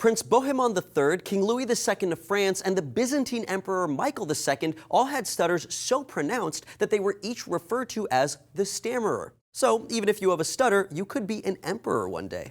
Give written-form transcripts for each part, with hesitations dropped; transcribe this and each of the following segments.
Prince Bohemond III, King Louis II of France, and the Byzantine Emperor Michael II all had stutters so pronounced that they were each referred to as the stammerer. So even if you have a stutter, you could be an emperor one day.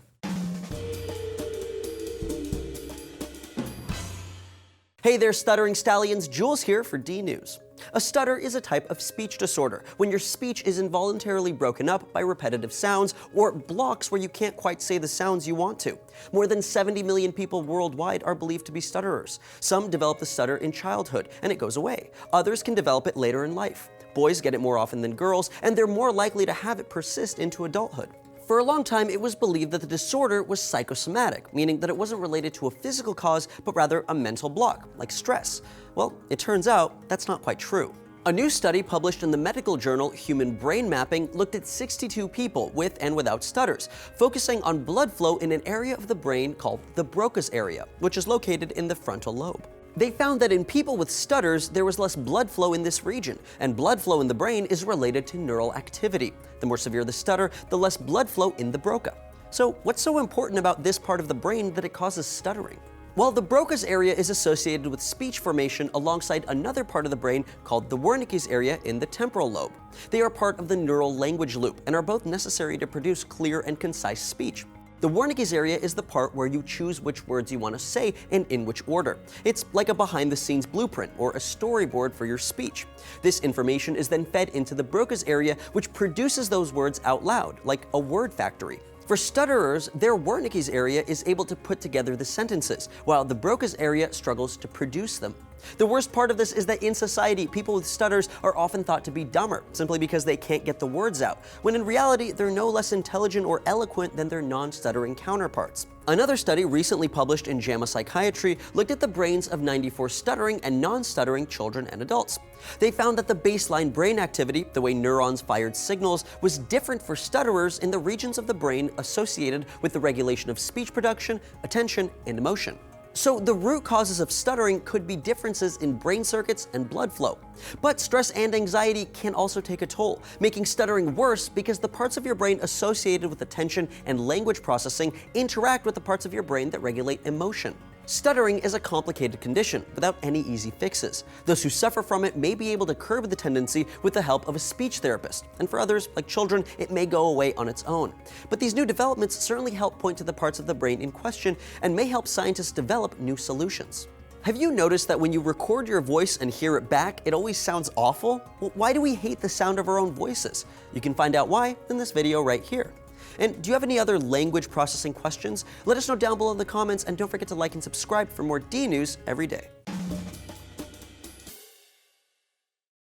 Hey there, stuttering stallions, Jules here for D News. A stutter is a type of speech disorder, when your speech is involuntarily broken up by repetitive sounds or blocks where you can't quite say the sounds you want to. More than 70 million people worldwide are believed to be stutterers. Some develop the stutter in childhood, and it goes away. Others can develop it later in life. Boys get it more often than girls, and they're more likely to have it persist into adulthood. For a long time, it was believed that the disorder was psychosomatic, meaning that it wasn't related to a physical cause, but rather a mental block, like stress. Well, it turns out that's not quite true. A new study published in the medical journal Human Brain Mapping looked at 62 people with and without stutters, focusing on blood flow in an area of the brain called the Broca's area, which is located in the frontal lobe. They found that in people with stutters, there was less blood flow in this region, and blood flow in the brain is related to neural activity. The more severe the stutter, the less blood flow in the Broca. So what's so important about this part of the brain that it causes stuttering? Well, the Broca's area is associated with speech formation alongside another part of the brain called the Wernicke's area in the temporal lobe. They are part of the neural language loop and are both necessary to produce clear and concise speech. The Wernicke's area is the part where you choose which words you want to say and in which order. It's like a behind-the-scenes blueprint or a storyboard for your speech. This information is then fed into the Broca's area, which produces those words out loud, like a word factory. For stutterers, their Wernicke's area is able to put together the sentences, while the Broca's area struggles to produce them. The worst part of this is that in society, people with stutters are often thought to be dumber, simply because they can't get the words out, when in reality, they're no less intelligent or eloquent than their non-stuttering counterparts. Another study recently published in JAMA Psychiatry looked at the brains of 94 stuttering and non-stuttering children and adults. They found that the baseline brain activity, the way neurons fired signals, was different for stutterers in the regions of the brain associated with the regulation of speech production, attention, and emotion. So the root causes of stuttering could be differences in brain circuits and blood flow. But stress and anxiety can also take a toll, making stuttering worse because the parts of your brain associated with attention and language processing interact with the parts of your brain that regulate emotion. Stuttering is a complicated condition without any easy fixes. Those who suffer from it may be able to curb the tendency with the help of a speech therapist, and for others, like children, it may go away on its own. But these new developments certainly help point to the parts of the brain in question and may help scientists develop new solutions. Have you noticed that when you record your voice and hear it back, it always sounds awful? Well, why do we hate the sound of our own voices? You can find out why in this video right here. And do you have any other language processing questions? Let us know down below in the comments, and don't forget to like and subscribe for more D News every day.